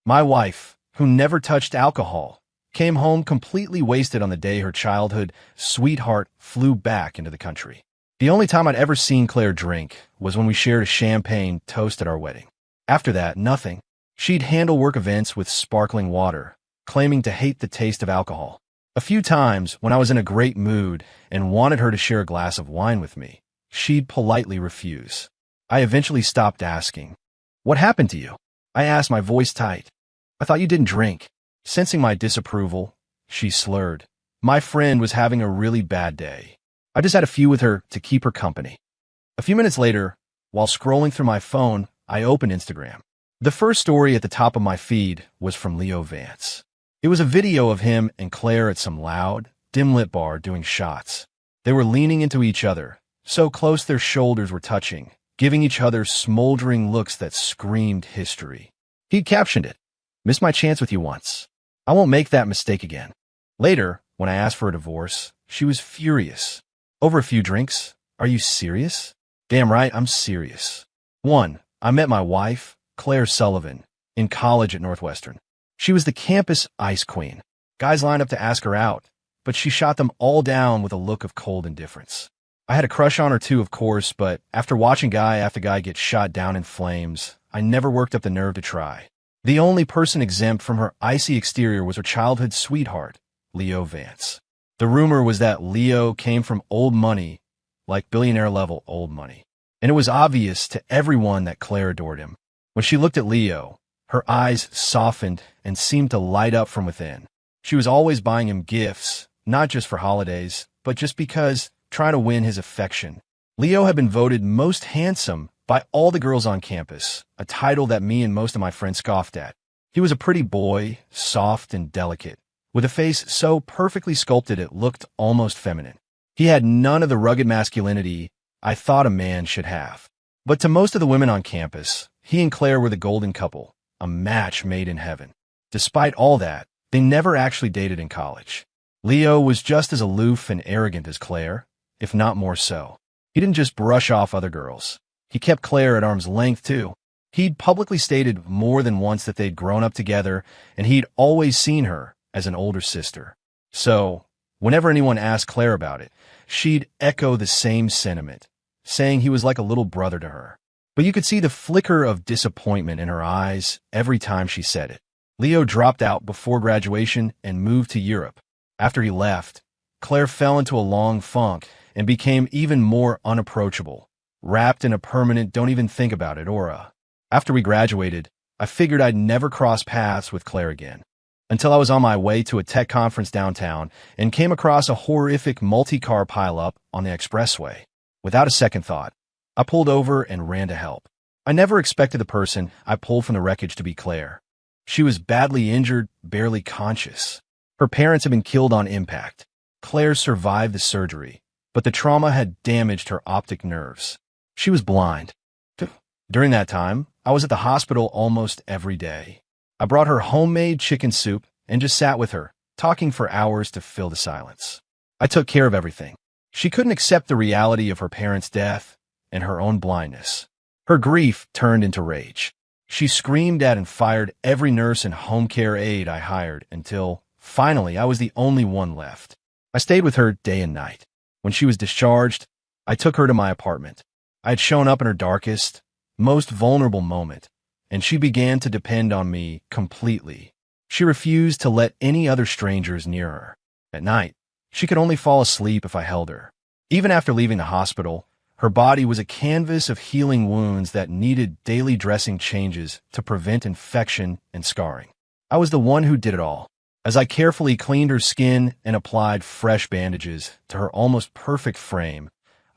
My wife, who never touched alcohol, came home completely wasted on the day her childhood sweetheart flew back into the country. The only time I'd ever seen Claire drink was when we shared a champagne toast at our wedding. After that, nothing. She'd handle work events with sparkling water, claiming to hate the taste of alcohol. A few times, when I was in a great mood and wanted her to share a glass of wine with me, she'd politely refuse. I eventually stopped asking. "What happened to you?" I asked, my voice tight. "I thought you didn't drink." Sensing my disapproval, she slurred. "My friend was having a really bad day. I just had a few with her to keep her company." A few minutes later, while scrolling through my phone, I opened Instagram. The first story at the top of my feed was from Leo Vance. It was a video of him and Claire at some loud, dim-lit bar doing shots. They were leaning into each other, so close their shoulders were touching, giving each other smoldering looks that screamed history. He'd captioned it, "Missed my chance with you once. I won't make that mistake again." Later, when I asked for a divorce, she was furious. "Over a few drinks? Are you serious?" "Damn right, I'm serious." 1. I met my wife, Claire Sullivan, in college at Northwestern. She was the campus ice queen. Guys lined up to ask her out, but she shot them all down with a look of cold indifference. I had a crush on her too, of course, but after watching guy after guy get shot down in flames, I never worked up the nerve to try. The only person exempt from her icy exterior was her childhood sweetheart, Leo Vance. The rumor was that Leo came from old money, like billionaire-level old money. And it was obvious to everyone that Claire adored him. When she looked at Leo, her eyes softened and seemed to light up from within. She was always buying him gifts, not just for holidays, but just because, trying to win his affection. Leo had been voted most handsome by all the girls on campus, a title that me and most of my friends scoffed at. He was a pretty boy, soft and delicate, with a face so perfectly sculpted it looked almost feminine. He had none of the rugged masculinity I thought a man should have. But to most of the women on campus, he and Claire were the golden couple, a match made in heaven. Despite all that, they never actually dated in college. Leo was just as aloof and arrogant as Claire, if not more so. He didn't just brush off other girls. He kept Claire at arm's length, too. He'd publicly stated more than once that they'd grown up together, and he'd always seen her as an older sister. So, whenever anyone asked Claire about it, she'd echo the same sentiment, saying he was like a little brother to her. But you could see the flicker of disappointment in her eyes every time she said it. Leo dropped out before graduation and moved to Europe. After he left, Claire fell into a long funk and became even more unapproachable, wrapped in a permanent don't even think about it aura. After we graduated, I figured I'd never cross paths with Claire again, until I was on my way to a tech conference downtown and came across a horrific multi-car pileup on the expressway. Without a second thought, I pulled over and ran to help. I never expected the person I pulled from the wreckage to be Claire. She was badly injured, barely conscious. Her parents had been killed on impact. Claire survived the surgery, but the trauma had damaged her optic nerves. She was blind. During that time, I was at the hospital almost every day. I brought her homemade chicken soup and just sat with her, talking for hours to fill the silence. I took care of everything. She couldn't accept the reality of her parents' death and her own blindness. Her grief turned into rage. She screamed at and fired every nurse and home care aide I hired until, finally, I was the only one left. I stayed with her day and night. When she was discharged, I took her to my apartment. I had shown up in her darkest, most vulnerable moment, and she began to depend on me completely. She refused to let any other strangers near her. At night, she could only fall asleep if I held her. Even after leaving the hospital, her body was a canvas of healing wounds that needed daily dressing changes to prevent infection and scarring. I was the one who did it all. As I carefully cleaned her skin and applied fresh bandages to her almost perfect frame,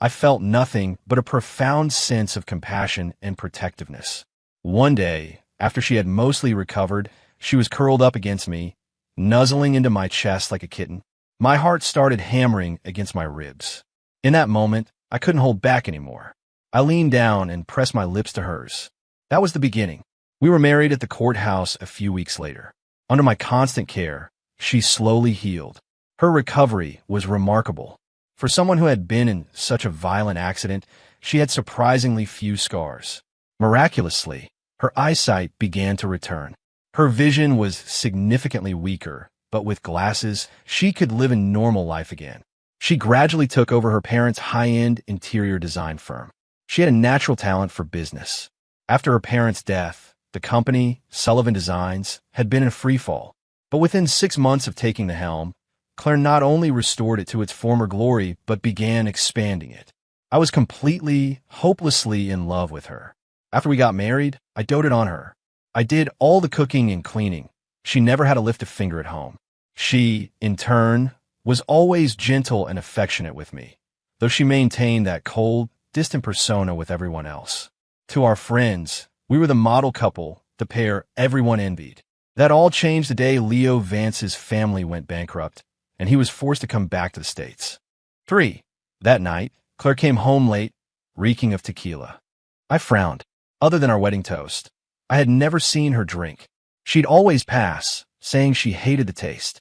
I felt nothing but a profound sense of compassion and protectiveness. One day, after she had mostly recovered, she was curled up against me, nuzzling into my chest like a kitten. My heart started hammering against my ribs. In that moment, I couldn't hold back anymore. I leaned down and pressed my lips to hers. That was the beginning. We were married at the courthouse a few weeks later. Under my constant care, she slowly healed. Her recovery was remarkable. For someone who had been in such a violent accident, she had surprisingly few scars. Miraculously, her eyesight began to return. Her vision was significantly weaker, but with glasses, she could live a normal life again. She gradually took over her parents' high-end interior design firm. She had a natural talent for business. After her parents' death, the company, Sullivan Designs, had been in free fall. But within 6 months of taking the helm, Claire not only restored it to its former glory, but began expanding it. I was completely, hopelessly in love with her. After we got married, I doted on her. I did all the cooking and cleaning. She never had to lift a finger at home. She, in turn, was always gentle and affectionate with me, though she maintained that cold, distant persona with everyone else. To our friends, we were the model couple, the pair everyone envied. That all changed the day Leo Vance's family went bankrupt, and he was forced to come back to the States. 3. That night, Claire came home late, reeking of tequila. I frowned. Other than our wedding toast, I had never seen her drink. She'd always pass, saying she hated the taste.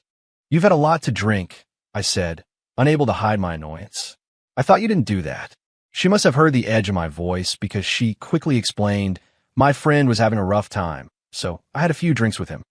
"You've had a lot to drink," I said, unable to hide my annoyance. "I thought you didn't do that." She must have heard the edge of my voice because she quickly explained, "My friend was having a rough time, so I had a few drinks with him."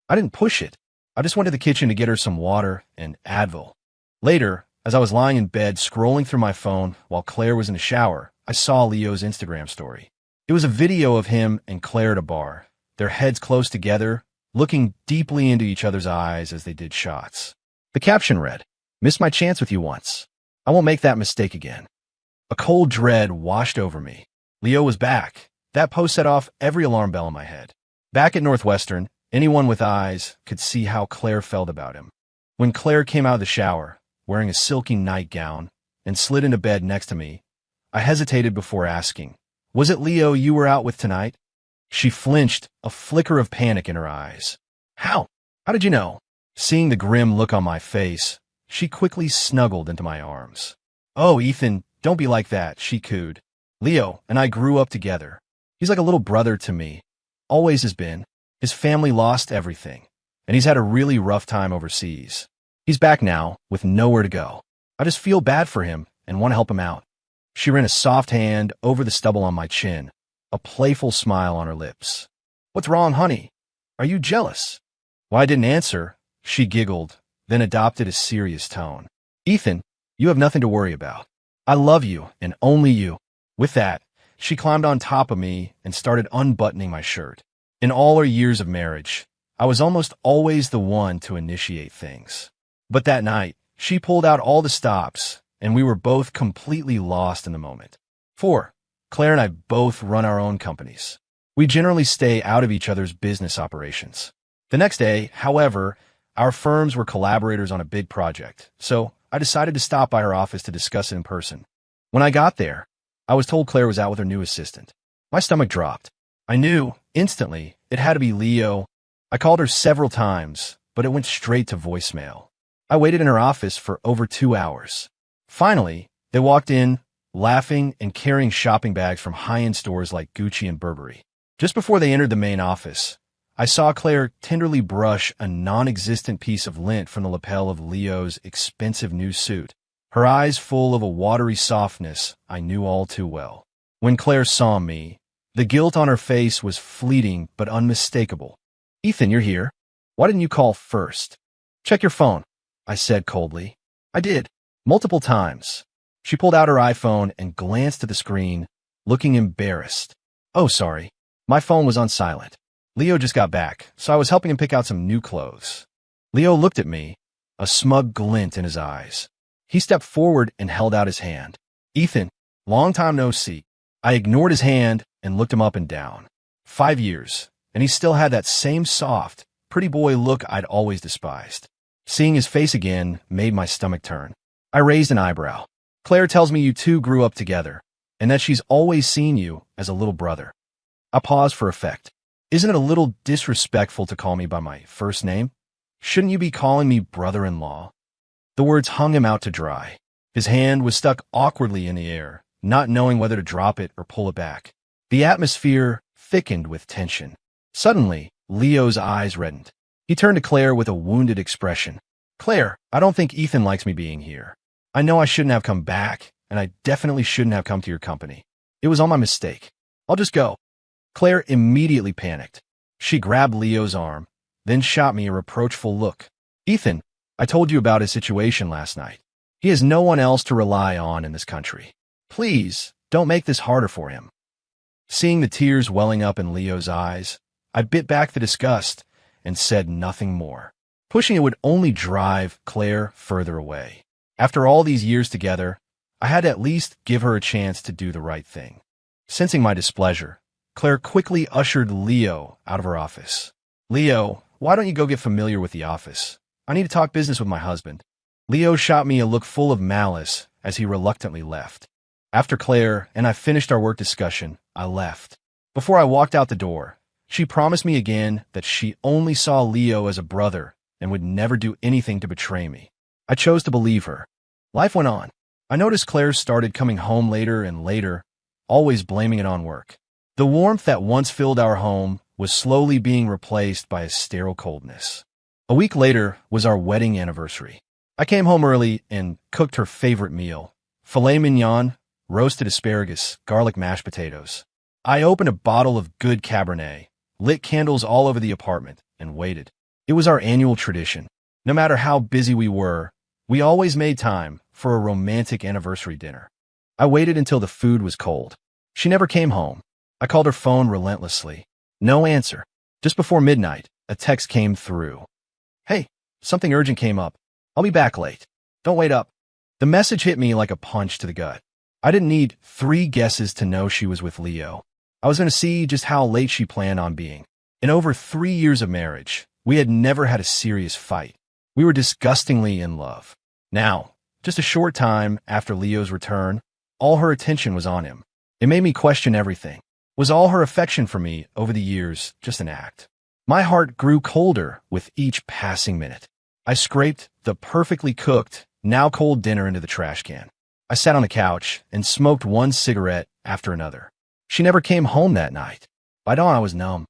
I didn't push it. I just went to the kitchen to get her some water and Advil. Later, as I was lying in bed scrolling through my phone while Claire was in the shower, I saw Leo's Instagram story. It was a video of him and Claire at a bar, their heads close together, looking deeply into each other's eyes as they did shots. The caption read, "Missed my chance with you once. I won't make that mistake again." A cold dread washed over me. Leo was back. That post set off every alarm bell in my head. Back at Northwestern, anyone with eyes could see how Claire felt about him. When Claire came out of the shower, wearing a silky nightgown, and slid into bed next to me, I hesitated before asking, "Was it Leo you were out with tonight?" She flinched, a flicker of panic in her eyes. How? How did you know?" Seeing the grim look on my face, she quickly snuggled into my arms. "Oh, Ethan, don't be like that," she cooed. "Leo and I grew up together. He's like a little brother to me. Always has been. His family lost everything, and he's had a really rough time overseas. He's back now, with nowhere to go. I just feel bad for him and want to help him out." She ran a soft hand over the stubble on my chin, a playful smile on her lips. "What's wrong, honey? Are you jealous?" When I didn't answer, she giggled, then adopted a serious tone. "Ethan, you have nothing to worry about. I love you, and only you." With that, she climbed on top of me and started unbuttoning my shirt. In all our years of marriage, I was almost always the one to initiate things. But that night, she pulled out all the stops, and we were both completely lost in the moment. 4. Claire and I both run our own companies. We generally stay out of each other's business operations. The next day, however, our firms were collaborators on a big project, so I decided to stop by her office to discuss it in person. When I got there, I was told Claire was out with her new assistant. My stomach dropped. I knew, instantly, it had to be Leo. I called her several times, but it went straight to voicemail. I waited in her office for over 2 hours. Finally, they walked in, laughing and carrying shopping bags from high-end stores like Gucci and Burberry. Just before they entered the main office, I saw Claire tenderly brush a non-existent piece of lint from the lapel of Leo's expensive new suit, her eyes full of a watery softness I knew all too well. When Claire saw me, the guilt on her face was fleeting but unmistakable. "Ethan, you're here. Why didn't you call first?" "Check your phone," I said coldly. I did, multiple times. She pulled out her iPhone and glanced at the screen, looking embarrassed. "Oh, sorry. My phone was on silent. Leo just got back, so I was helping him pick out some new clothes." Leo looked at me, a smug glint in his eyes. He stepped forward and held out his hand. "Ethan, long time no see." I ignored his hand and looked him up and down. 5 years, and he still had that same soft, pretty boy look I'd always despised. Seeing his face again made my stomach turn. I raised an eyebrow. "Claire tells me you two grew up together, and that she's always seen you as a little brother." I paused for effect. "Isn't it a little disrespectful to call me by my first name? Shouldn't you be calling me brother-in-law?" The words hung him out to dry. His hand was stuck awkwardly in the air, not knowing whether to drop it or pull it back. The atmosphere thickened with tension. Suddenly, Leo's eyes reddened. He turned to Claire with a wounded expression. "Claire, I don't think Ethan likes me being here. I know I shouldn't have come back, and I definitely shouldn't have come to your company. It was all my mistake. I'll just go." Claire immediately panicked. She grabbed Leo's arm, then shot me a reproachful look. Ethan, I told you about his situation last night. He has no one else to rely on in this country. Please, don't make this harder for him. Seeing the tears welling up in Leo's eyes, I bit back the disgust and said nothing more. Pushing it would only drive Claire further away. After all these years together, I had to at least give her a chance to do the right thing. Sensing my displeasure, Claire quickly ushered Leo out of her office. Leo, why don't you go get familiar with the office? I need to talk business with my husband. Leo shot me a look full of malice as he reluctantly left. After Claire and I finished our work discussion, I left. Before I walked out the door, she promised me again that she only saw Leo as a brother and would never do anything to betray me. I chose to believe her. Life went on. I noticed Claire started coming home later and later, always blaming it on work. The warmth that once filled our home was slowly being replaced by a sterile coldness. A week later was our wedding anniversary. I came home early and cooked her favorite meal: filet mignon, roasted asparagus, garlic mashed potatoes. I opened a bottle of good Cabernet, lit candles all over the apartment, and waited. It was our annual tradition. No matter how busy we were, we always made time for a romantic anniversary dinner. I waited until the food was cold. She never came home. I called her phone relentlessly. No answer. Just before midnight, a text came through. Hey, something urgent came up. I'll be back late. Don't wait up. The message hit me like a punch to the gut. I didn't need 3 guesses to know she was with Leo. I was going to see just how late she planned on being. In over 3 years of marriage, we had never had a serious fight. We were disgustingly in love. Now, just a short time after Leo's return, all her attention was on him. It made me question everything. Was all her affection for me over the years just an act? My heart grew colder with each passing minute. I scraped the perfectly cooked, now cold dinner into the trash can. I sat on the couch and smoked one cigarette after another. She never came home that night. By dawn, I was numb.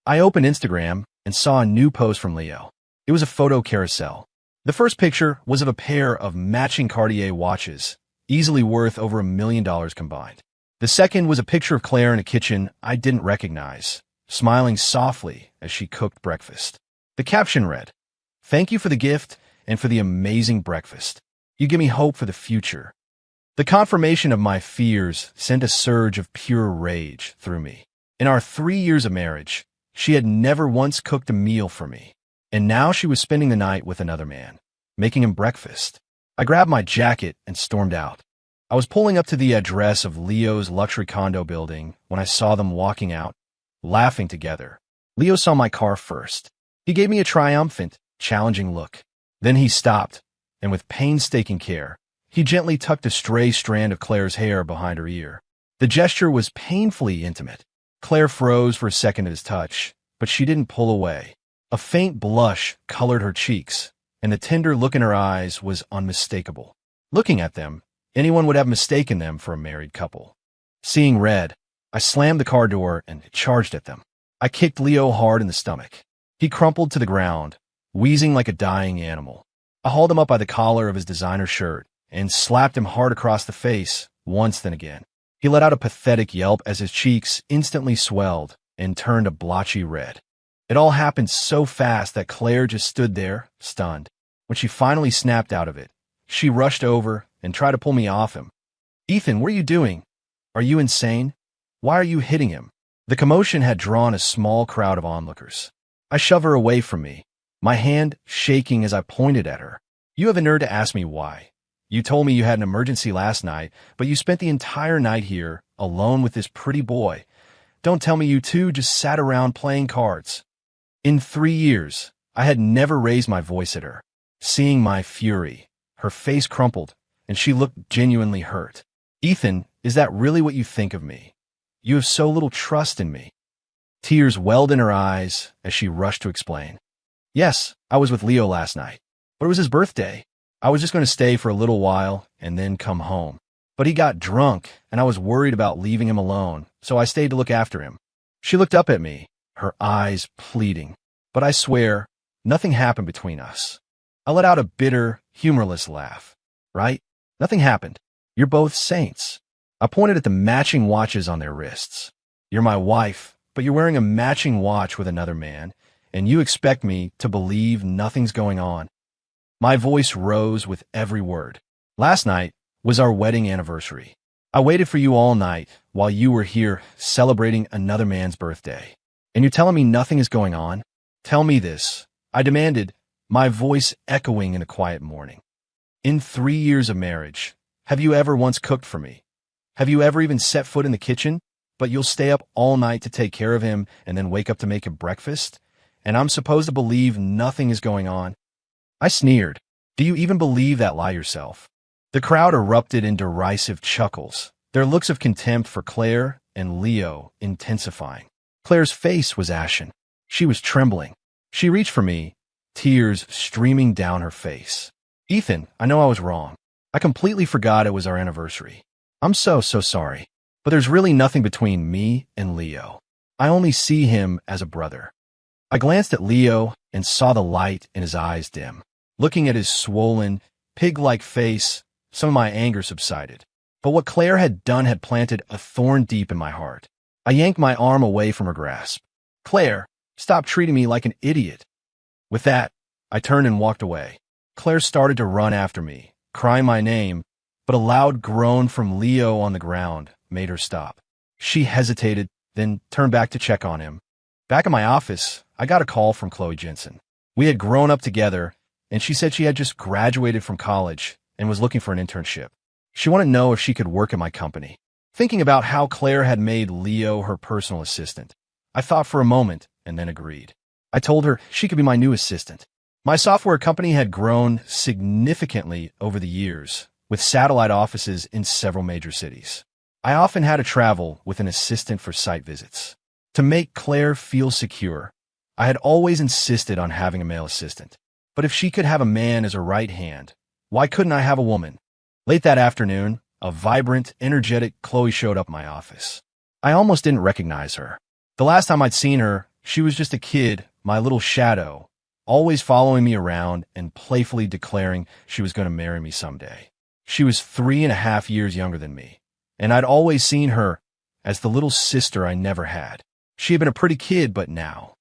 I opened Instagram and saw a new post from Leo. It was a photo carousel. The first picture was of a pair of matching Cartier watches, easily worth over $1 million combined. The second was a picture of Claire in a kitchen I didn't recognize, smiling softly as she cooked breakfast. The caption read, "Thank you for the gift and for the amazing breakfast. You give me hope for the future." The confirmation of my fears sent a surge of pure rage through me. In our 3 years of marriage, she had never once cooked a meal for me, and now she was spending the night with another man, making him breakfast. I grabbed my jacket and stormed out. I was pulling up to the address of Leo's luxury condo building when I saw them walking out, laughing together. Leo saw my car first. He gave me a triumphant, challenging look. Then he stopped, and with painstaking care, he gently tucked a stray strand of Claire's hair behind her ear. The gesture was painfully intimate. Claire froze for a second at his touch, but she didn't pull away. A faint blush colored her cheeks, and the tender look in her eyes was unmistakable. Looking at them, anyone would have mistaken them for a married couple. Seeing red, I slammed the car door and charged at them. I kicked Leo hard in the stomach. He crumpled to the ground, wheezing like a dying animal. I hauled him up by the collar of his designer shirt and slapped him hard across the face, once then again. He let out a pathetic yelp as his cheeks instantly swelled and turned a blotchy red. It all happened so fast that Claire just stood there, stunned. When she finally snapped out of it, she rushed over and tried to pull me off him. "Ethan, what are you doing? Are you insane? Why are you hitting him?" The commotion had drawn a small crowd of onlookers. I shoved her away from me, my hand shaking as I pointed at her. "You have the nerve to ask me why. You told me you had an emergency last night, but you spent the entire night here, alone with this pretty boy. Don't tell me you two just sat around playing cards." In 3 years, I had never raised my voice at her. Seeing my fury, her face crumpled, and she looked genuinely hurt. "Ethan, is that really what you think of me? You have so little trust in me." Tears welled in her eyes as she rushed to explain. "Yes, I was with Leo last night, but it was his birthday. I was just going to stay for a little while and then come home. But he got drunk, and I was worried about leaving him alone, so I stayed to look after him." She looked up at me, her eyes pleading. But I swear, nothing happened between us. I let out a bitter, humorless laugh. "Right? Nothing happened. You're both saints." I pointed at the matching watches on their wrists. "You're my wife, but you're wearing a matching watch with another man, and you expect me to believe nothing's going on. My voice rose with every word. Last night was our wedding anniversary. I waited for you all night while you were here celebrating another man's birthday. And you're telling me nothing is going on? Tell me this, I demanded, my voice echoing in the quiet morning. In 3 years of marriage, have you ever once cooked for me? Have you ever even set foot in the kitchen? But you'll stay up all night to take care of him and then wake up to make him breakfast? And I'm supposed to believe nothing is going on? I sneered. Do you even believe that lie yourself? The crowd erupted in derisive chuckles, their looks of contempt for Claire and Leo intensifying. Claire's face was ashen. She was trembling. She reached for me, tears streaming down her face. Ethan, I know I was wrong. I completely forgot it was our anniversary. I'm so sorry. But there's really nothing between me and Leo. I only see him as a brother. I glanced at Leo and saw the light in his eyes dim. Looking at his swollen, pig-like face, some of my anger subsided. But what Claire had done had planted a thorn deep in my heart. I yanked my arm away from her grasp. Claire, stop treating me like an idiot. With that, I turned and walked away. Claire started to run after me, crying my name, but a loud groan from Leo on the ground made her stop. She hesitated, then turned back to check on him. Back in my office, I got a call from Chloe Jensen. We had grown up together, and she said she had just graduated from college and was looking for an internship. She wanted to know if she could work at my company. Thinking about how Claire had made Leo her personal assistant, I thought for a moment and then agreed. I told her she could be my new assistant. My software company had grown significantly over the years, with satellite offices in several major cities. I often had to travel with an assistant for site visits. To make Claire feel secure, I had always insisted on having a male assistant. But if she could have a man as her right hand, why couldn't I have a woman? Late that afternoon, a vibrant, energetic Chloe showed up in my office. I almost didn't recognize her. The last time I'd seen her, she was just a kid, my little shadow, always following me around and playfully declaring she was going to marry me someday. She was 3.5 years younger than me, and I'd always seen her as the little sister I never had. She had been a pretty kid, but now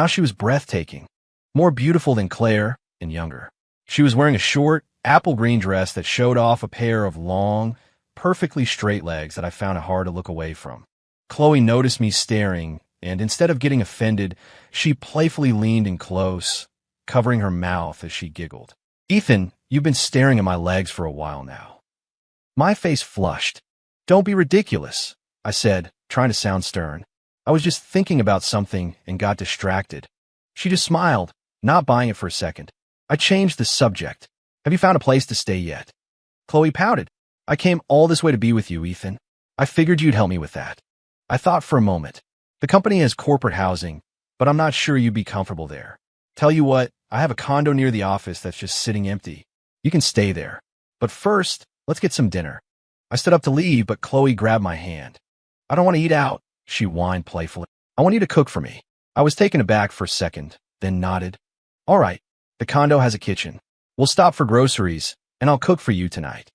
she was breathtaking, more beautiful than Claire and younger. She was wearing a short, apple green dress that showed off a pair of long, perfectly straight legs that I found it hard to look away from. Chloe noticed me staring, and instead of getting offended, she playfully leaned in close, covering her mouth as she giggled. Ethan, you've been staring at my legs for a while now. My face flushed. Don't be ridiculous, I said, trying to sound stern. I was just thinking about something and got distracted. She just smiled, not buying it for a second. I changed the subject. Have you found a place to stay yet? Chloe pouted. I came all this way to be with you, Ethan. I figured you'd help me with that. I thought for a moment. The company has corporate housing, but I'm not sure you'd be comfortable there. Tell you what, I have a condo near the office that's just sitting empty. You can stay there. But first, let's get some dinner. I stood up to leave, but Chloe grabbed my hand. I don't want to eat out, she whined playfully. I want you to cook for me. I was taken aback for a second, then nodded. All right, the condo has a kitchen. We'll stop for groceries, and I'll cook for you tonight.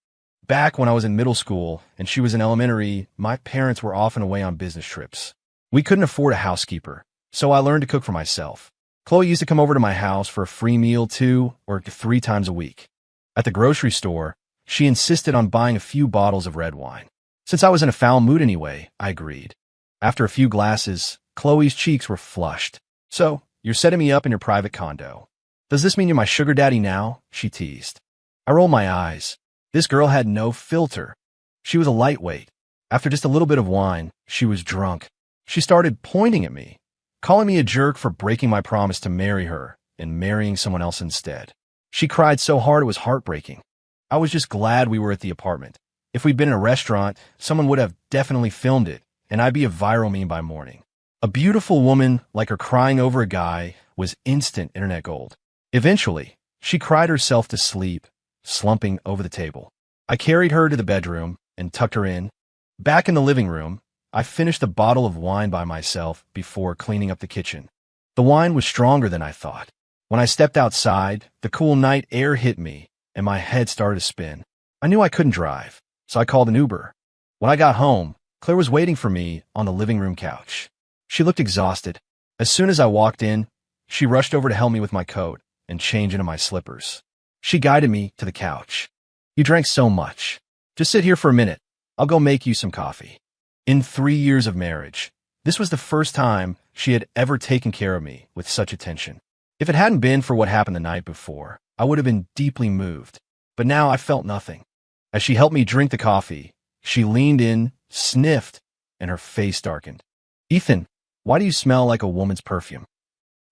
Back when I was in middle school and she was in elementary, my parents were often away on business trips. We couldn't afford a housekeeper, so I learned to cook for myself. Chloe used to come over to my house for a free meal 2 or 3 times a week. At the grocery store, she insisted on buying a few bottles of red wine. Since I was in a foul mood anyway, I agreed. After a few glasses, Chloe's cheeks were flushed. So, you're setting me up in your private condo. Does this mean you're my sugar daddy now? She teased. I rolled my eyes. This girl had no filter. She was a lightweight. After just a little bit of wine, she was drunk. She started pointing at me, calling me a jerk for breaking my promise to marry her and marrying someone else instead. She cried so hard it was heartbreaking. I was just glad we were at the apartment. If we'd been in a restaurant, someone would have definitely filmed it, and I'd be a viral meme by morning. A beautiful woman like her crying over a guy was instant internet gold. Eventually, she cried herself to sleep, slumping over the table. I carried her to the bedroom and tucked her in. Back in the living room, I finished a bottle of wine by myself before cleaning up the kitchen. The wine was stronger than I thought. When I stepped outside, the cool night air hit me, and my head started to spin. I knew I couldn't drive, so I called an Uber. When I got home, Claire was waiting for me on the living room couch. She looked exhausted. As soon as I walked in, she rushed over to help me with my coat and change into my slippers. She guided me to the couch. "You drank so much. Just sit here for a minute. I'll go make you some coffee." In 3 years of marriage, this was the first time she had ever taken care of me with such attention. If it hadn't been for what happened the night before, I would have been deeply moved. But now I felt nothing. As she helped me drink the coffee, she leaned in, sniffed, and her face darkened. "Ethan, why do you smell like a woman's perfume?"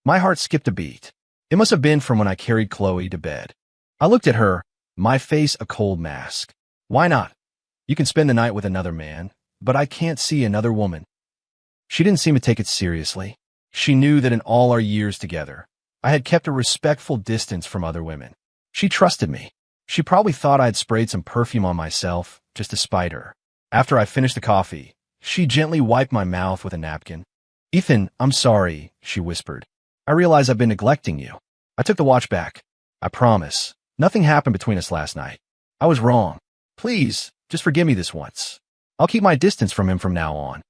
My heart skipped a beat. It must have been from when I carried Chloe to bed. I looked at her, my face a cold mask. "Why not? You can spend the night with another man, but I can't see another woman." She didn't seem to take it seriously. She knew that in all our years together, I had kept a respectful distance from other women. She trusted me. She probably thought I had sprayed some perfume on myself just to spite her. After I finished the coffee, she gently wiped my mouth with a napkin. "Ethan, I'm sorry," she whispered. "I realize I've been neglecting you." I took the watch back. "I promise. Nothing happened between us last night. I was wrong. Please, just forgive me this once. I'll keep my distance from him from now on."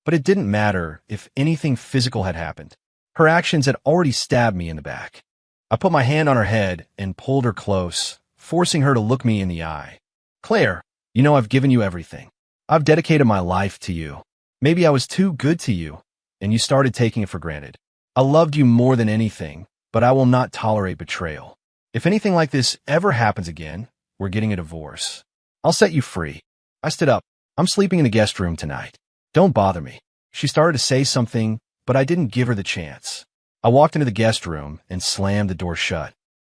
But it didn't matter if anything physical had happened. Her actions had already stabbed me in the back. I put my hand on her head and pulled her close, forcing her to look me in the eye. "Claire, you know I've given you everything. I've dedicated my life to you. Maybe I was too good to you, and you started taking it for granted. I loved you more than anything, but I will not tolerate betrayal. If anything like this ever happens again, we're getting a divorce. I'll set you free." I stood up. "I'm sleeping in the guest room tonight. Don't bother me." She started to say something, but I didn't give her the chance. I walked into the guest room and slammed the door shut.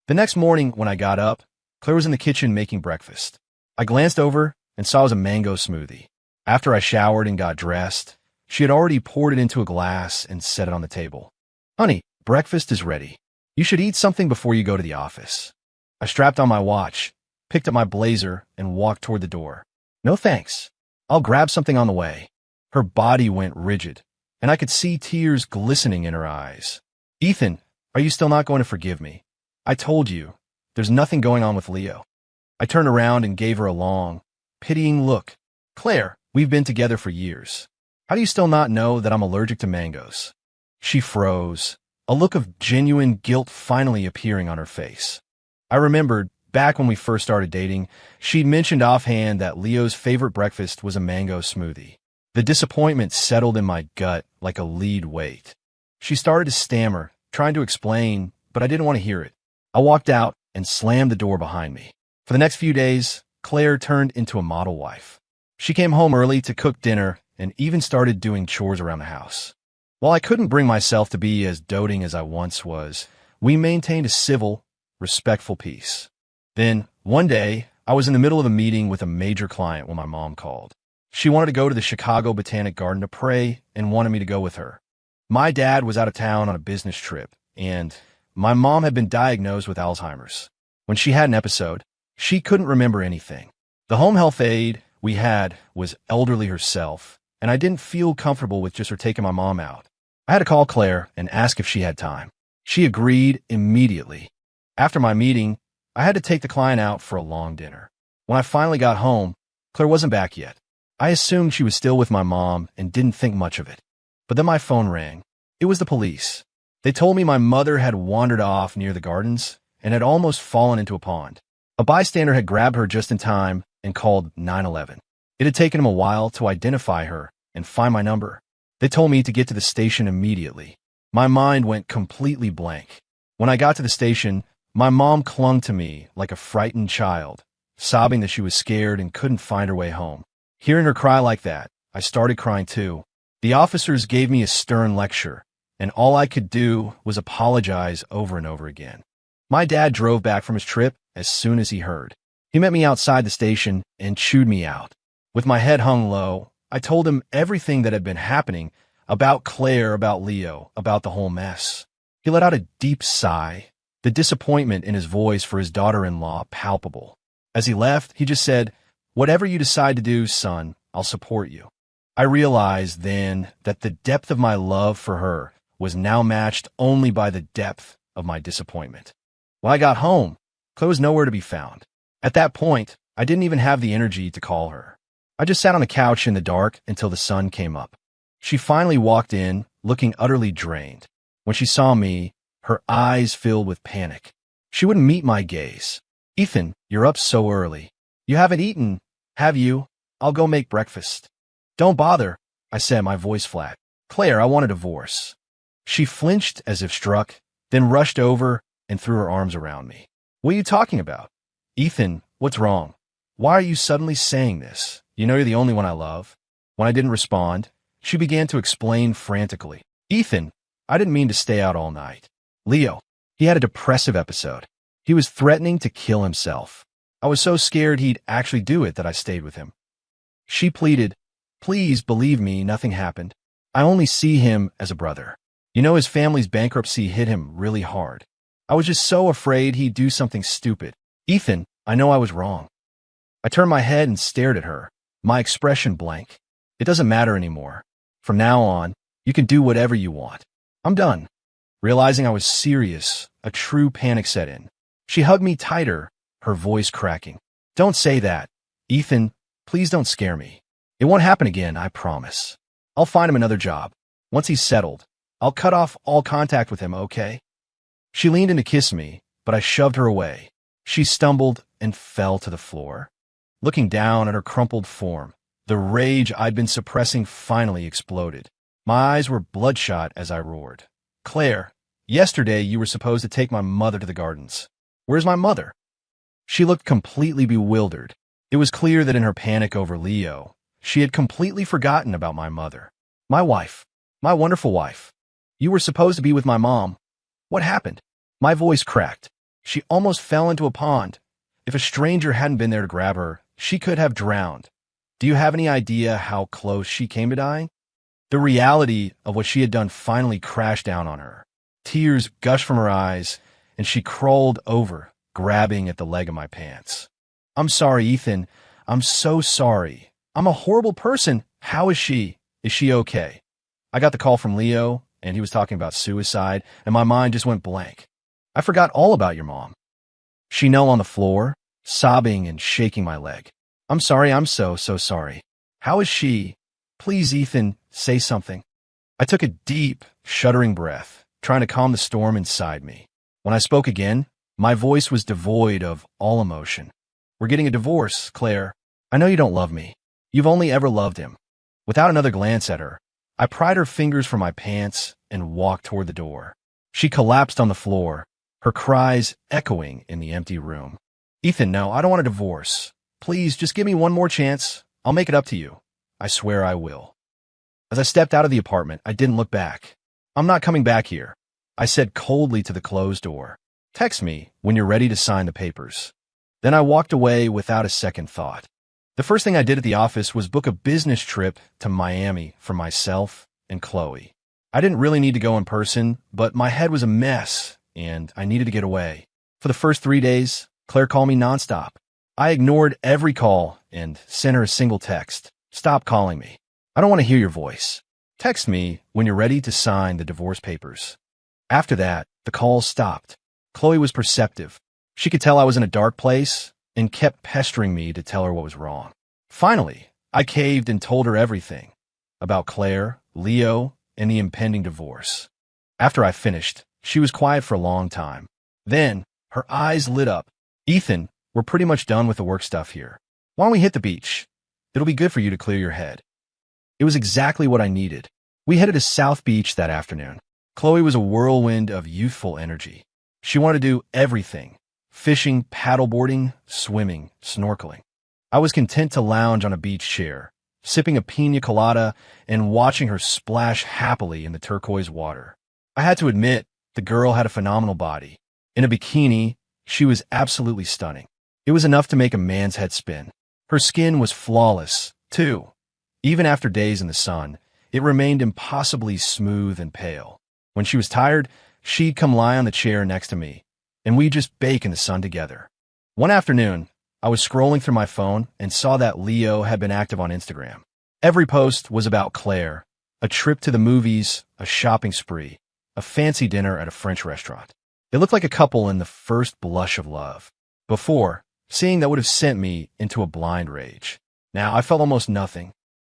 The next morning, when I got up, Claire was in the kitchen making breakfast. I glanced over and saw it was a mango smoothie. After I showered and got dressed, she had already poured it into a glass and set it on the table. "Honey, breakfast is ready. You should eat something before you go to the office." I strapped on my watch, picked up my blazer, and walked toward the door. "No thanks. I'll grab something on the way." Her body went rigid, and I could see tears glistening in her eyes. "Ethan, are you still not going to forgive me? I told you, there's nothing going on with Leo." I turned around and gave her a long, pitying look. "Claire, we've been together for years. How do you still not know that I'm allergic to mangoes?" She froze, a look of genuine guilt finally appearing on her face. I remembered, back when we first started dating, she'd mentioned offhand that Leo's favorite breakfast was a mango smoothie. The disappointment settled in my gut like a lead weight. She started to stammer, trying to explain, but I didn't want to hear it. I walked out and slammed the door behind me. For the next few days, Claire turned into a model wife. She came home early to cook dinner and even started doing chores around the house. While I couldn't bring myself to be as doting as I once was, we maintained a civil, respectful peace. Then, one day, I was in the middle of a meeting with a major client when my mom called. She wanted to go to the Chicago Botanic Garden to pray and wanted me to go with her. My dad was out of town on a business trip, and my mom had been diagnosed with Alzheimer's. When she had an episode, she couldn't remember anything. The home health aide we had was elderly herself, and I didn't feel comfortable with just her taking my mom out. I had to call Claire and ask if she had time. She agreed immediately. After my meeting, I had to take the client out for a long dinner. When I finally got home, Claire wasn't back yet. I assumed she was still with my mom and didn't think much of it. But then my phone rang. It was the police. They told me my mother had wandered off near the gardens and had almost fallen into a pond. A bystander had grabbed her just in time and called 911. It had taken him a while to identify her and find my number. They told me to get to the station immediately. My mind went completely blank. When I got to the station, my mom clung to me like a frightened child, sobbing that she was scared and couldn't find her way home. Hearing her cry like that, I started crying too. The officers gave me a stern lecture, and all I could do was apologize over and over again. My dad drove back from his trip as soon as he heard. He met me outside the station and chewed me out. With my head hung low, I told him everything that had been happening, about Claire, about Leo, about the whole mess. He let out a deep sigh, the disappointment in his voice for his daughter-in-law palpable. As he left, he just said, "Whatever you decide to do, son, I'll support you." I realized then that the depth of my love for her was now matched only by the depth of my disappointment. When I got home, Chloe was nowhere to be found. At that point, I didn't even have the energy to call her. I just sat on the couch in the dark until the sun came up. She finally walked in, looking utterly drained. When she saw me, her eyes filled with panic. She wouldn't meet my gaze. "Ethan, you're up so early. You haven't eaten, have you? I'll go make breakfast." "Don't bother," I said, my voice flat. "Claire, I want a divorce." She flinched as if struck, then rushed over and threw her arms around me. "What are you talking about?" "Ethan, what's wrong? Why are you suddenly saying this? You know you're the only one I love." When I didn't respond, she began to explain frantically. "Ethan, I didn't mean to stay out all night. Leo, he had a depressive episode. He was threatening to kill himself. I was so scared he'd actually do it that I stayed with him." She pleaded, "Please believe me, nothing happened. I only see him as a brother. You know his family's bankruptcy hit him really hard. I was just so afraid he'd do something stupid. Ethan, I know I was wrong." I turned my head and stared at her, my expression blank. "It doesn't matter anymore. From now on, you can do whatever you want. I'm done." Realizing I was serious, a true panic set in. She hugged me tighter, her voice cracking. "Don't say that. Ethan, please don't scare me. It won't happen again, I promise. I'll find him another job. Once he's settled, I'll cut off all contact with him, okay?" She leaned in to kiss me, but I shoved her away. She stumbled and fell to the floor. Looking down at her crumpled form, the rage I'd been suppressing finally exploded. My eyes were bloodshot as I roared. "Claire, yesterday you were supposed to take my mother to the gardens. Where's my mother?" She looked completely bewildered. It was clear that in her panic over Leo, she had completely forgotten about my mother. "My wife. My wonderful wife. You were supposed to be with my mom. What happened?" My voice cracked. She almost fell into a pond. If a stranger hadn't been there to grab her, she could have drowned. Do you have any idea how close she came to dying? The reality of what she had done finally crashed down on her. Tears gushed from her eyes, and she crawled over, grabbing at the leg of my pants. "I'm sorry, Ethan. I'm so sorry. I'm a horrible person. How is she? Is she okay?" I got the call from Leo, and he was talking about suicide, and my mind just went blank. I forgot all about your mom. She knelt on the floor, sobbing and shaking my leg. "I'm sorry, I'm so sorry. How is she? Please, Ethan, say something." I took a deep, shuddering breath, trying to calm the storm inside me. When I spoke again, my voice was devoid of all emotion. "We're getting a divorce, Claire. I know you don't love me. You've only ever loved him." Without another glance at her, I pried her fingers from my pants and walked toward the door. She collapsed on the floor, her cries echoing in the empty room. "Ethan, no, I don't want a divorce. Please, just give me one more chance. I'll make it up to you. I swear I will." As I stepped out of the apartment, I didn't look back. "I'm not coming back here," I said coldly to the closed door. "Text me when you're ready to sign the papers." Then I walked away without a second thought. The first thing I did at the office was book a business trip to Miami for myself and Chloe. I didn't really need to go in person, but my head was a mess, and I needed to get away. For the first 3 days, Claire called me nonstop. I ignored every call and sent her a single text. "Stop calling me. I don't want to hear your voice. Text me when you're ready to sign the divorce papers." After that, the calls stopped. Chloe was perceptive. She could tell I was in a dark place and kept pestering me to tell her what was wrong. Finally, I caved and told her everything about Claire, Leo, and the impending divorce. After I finished, she was quiet for a long time. Then, her eyes lit up. "Ethan, we're pretty much done with the work stuff here. Why don't we hit the beach? It'll be good for you to clear your head." It was exactly what I needed. We headed to South Beach that afternoon. Chloe was a whirlwind of youthful energy. She wanted to do everything: fishing, paddleboarding, swimming, snorkeling. I was content to lounge on a beach chair, sipping a pina colada and watching her splash happily in the turquoise water. I had to admit, the girl had a phenomenal body. In a bikini, she was absolutely stunning. It was enough to make a man's head spin. Her skin was flawless, too. Even after days in the sun, it remained impossibly smooth and pale. When she was tired, she'd come lie on the chair next to me, and we'd just bake in the sun together. One afternoon, I was scrolling through my phone and saw that Leo had been active on Instagram. Every post was about Claire, a trip to the movies, a shopping spree, a fancy dinner at a French restaurant. They looked like a couple in the first blush of love. Before, seeing that would have sent me into a blind rage. Now I felt almost nothing.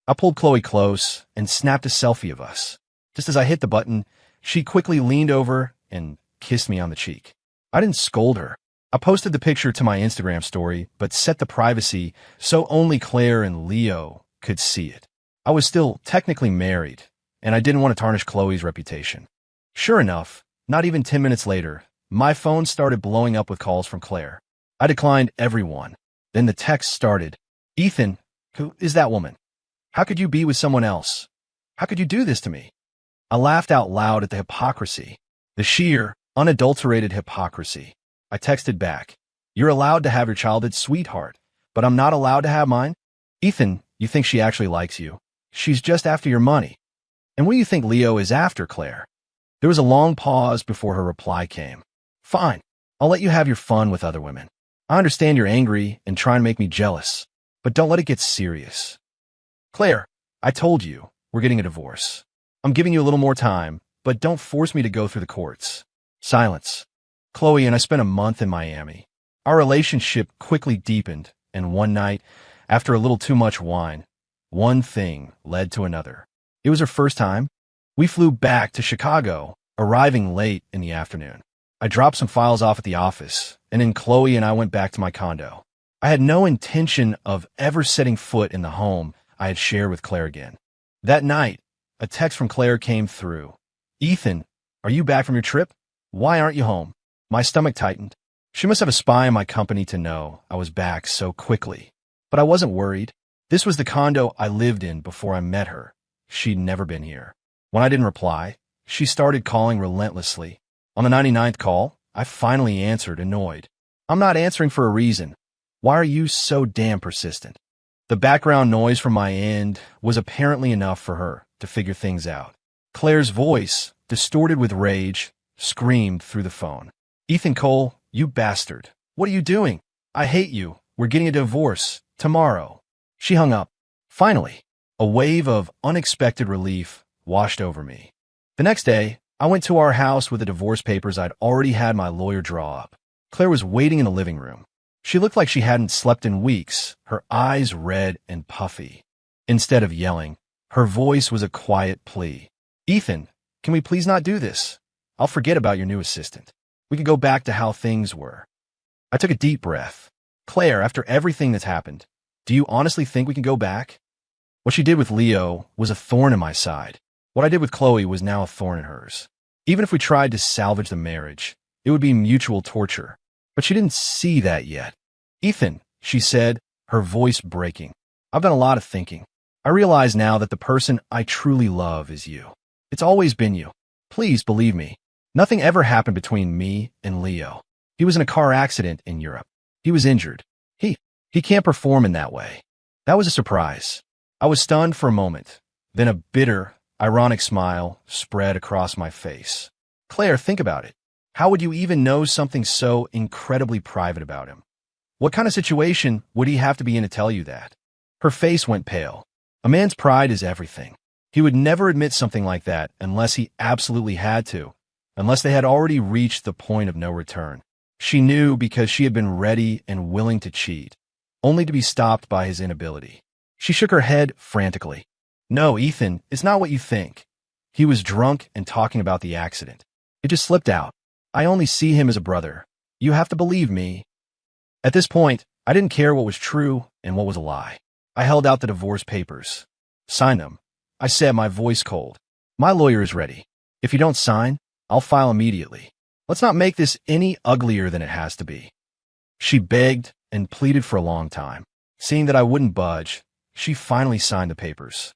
I pulled Chloe close and snapped a selfie of us. Just as I hit the button, she quickly leaned over and kissed me on the cheek. I didn't scold her. I posted the picture to my Instagram story, but set the privacy so only Claire and Leo could see it. I was still technically married, and I didn't want to tarnish Chloe's reputation. Sure enough, not even 10 minutes later, my phone started blowing up with calls from Claire. I declined every one. Then the text started. Ethan, who is that woman? How could you be with someone else? How could you do this to me? I laughed out loud at the hypocrisy. The sheer, unadulterated hypocrisy. I texted back. You're allowed to have your childhood sweetheart, but I'm not allowed to have mine? Ethan, you think she actually likes you. She's just after your money. And what do you think Leo is after, Claire? There was a long pause before her reply came. Fine, I'll let you have your fun with other women. I understand you're angry and trying to make me jealous, but don't let it get serious. Claire, I told you, we're getting a divorce. I'm giving you a little more time, but don't force me to go through the courts. Silence. Chloe and I spent a month in Miami. Our relationship quickly deepened, and one night, after a little too much wine, one thing led to another. It was her first time. We flew back to Chicago, arriving late in the afternoon. I dropped some files off at the office, and then Chloe and I went back to my condo. I had no intention of ever setting foot in the home I had shared with Claire again. That night, a text from Claire came through. Ethan, are you back from your trip? Why aren't you home? My stomach tightened. She must have a spy in my company to know I was back so quickly. But I wasn't worried. This was the condo I lived in before I met her. She'd never been here. When I didn't reply, she started calling relentlessly. On the 99th call, I finally answered, annoyed. I'm not answering for a reason. Why are you so damn persistent? The background noise from my end was apparently enough for her to figure things out. Claire's voice, distorted with rage, screamed through the phone. Ethan Cole, you bastard. What are you doing? I hate you. We're getting a divorce. Tomorrow. She hung up. Finally, a wave of unexpected relief washed over me. The next day, I went to our house with the divorce papers I'd already had my lawyer draw up. Claire was waiting in the living room. She looked like she hadn't slept in weeks, her eyes red and puffy. Instead of yelling, her voice was a quiet plea. Ethan, can we please not do this? I'll forget about your new assistant. We could go back to how things were. I took a deep breath. Claire, after everything that's happened, do you honestly think we can go back? What she did with Leo was a thorn in my side. What I did with Chloe was now a thorn in hers. Even if we tried to salvage the marriage, it would be mutual torture. But she didn't see that yet. Ethan, she said, her voice breaking. I've done a lot of thinking. I realize now that the person I truly love is you. It's always been you. Please believe me. Nothing ever happened between me and Leo. He was in a car accident in Europe. He was injured. He can't perform in that way. That was a surprise. I was stunned for a moment. Then a bitter, ironic smile spread across my face. Claire, think about it. How would you even know something so incredibly private about him? What kind of situation would he have to be in to tell you that? Her face went pale. A man's pride is everything. He would never admit something like that unless he absolutely had to, unless they had already reached the point of no return. She knew because she had been ready and willing to cheat, only to be stopped by his inability. She shook her head frantically. No, Ethan, it's not what you think. He was drunk and talking about the accident. It just slipped out. I only see him as a brother. You have to believe me. At this point, I didn't care what was true and what was a lie. I held out the divorce papers. Sign them. I said, my voice cold. My lawyer is ready. If you don't sign, I'll file immediately. Let's not make this any uglier than it has to be. She begged and pleaded for a long time. Seeing that I wouldn't budge, she finally signed the papers.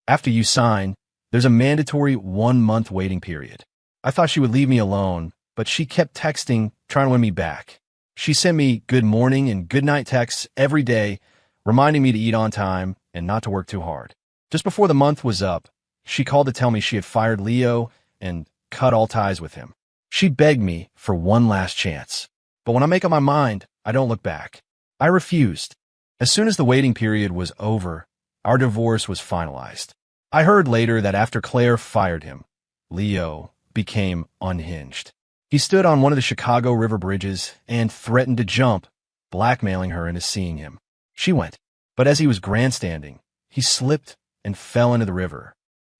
After you sign, there's a mandatory 1-month waiting period. I thought she would leave me alone, but she kept texting, trying to win me back. She sent me good morning and good night texts every day, reminding me to eat on time and not to work too hard. Just before the month was up, she called to tell me she had fired Leo and cut all ties with him. She begged me for one last chance. But when I make up my mind, I don't look back. I refused. As soon as the waiting period was over, our divorce was finalized. I heard later that after Claire fired him, Leo became unhinged. He stood on one of the Chicago River bridges and threatened to jump, blackmailing her into seeing him. She went, but as he was grandstanding, he slipped and fell into the river.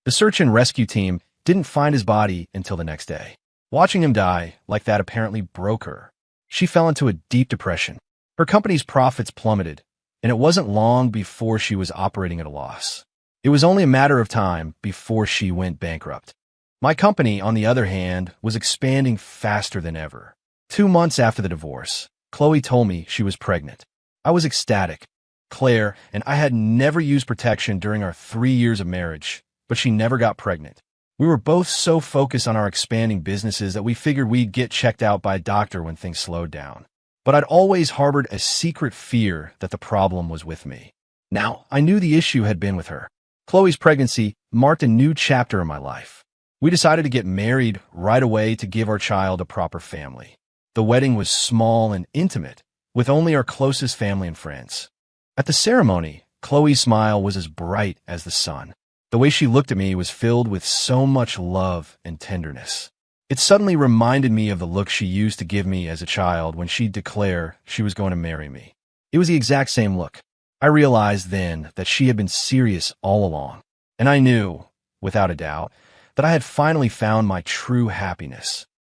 The search and rescue team didn't find his body until the next day. Watching him die like that apparently broke her. She fell into a deep depression. Her company's profits plummeted, and it wasn't long before she was operating at a loss. It was only a matter of time before she went bankrupt. My company, on the other hand, was expanding faster than ever. 2 months after the divorce, Chloe told me she was pregnant. I was ecstatic. Claire and I had never used protection during our 3 years of marriage, but she never got pregnant. We were both so focused on our expanding businesses that we figured we'd get checked out by a doctor when things slowed down. But I'd always harbored a secret fear that the problem was with me. Now, I knew the issue had been with her. Chloe's pregnancy marked a new chapter in my life. We decided to get married right away to give our child a proper family. The wedding was small and intimate, with only our closest family and friends. At the ceremony, Chloe's smile was as bright as the sun. The way she looked at me was filled with so much love and tenderness. It suddenly reminded me of the look she used to give me as a child when she'd declare she was going to marry me. It was the exact same look. I realized then that she had been serious all along, and I knew, without a doubt, that I had finally found my true happiness.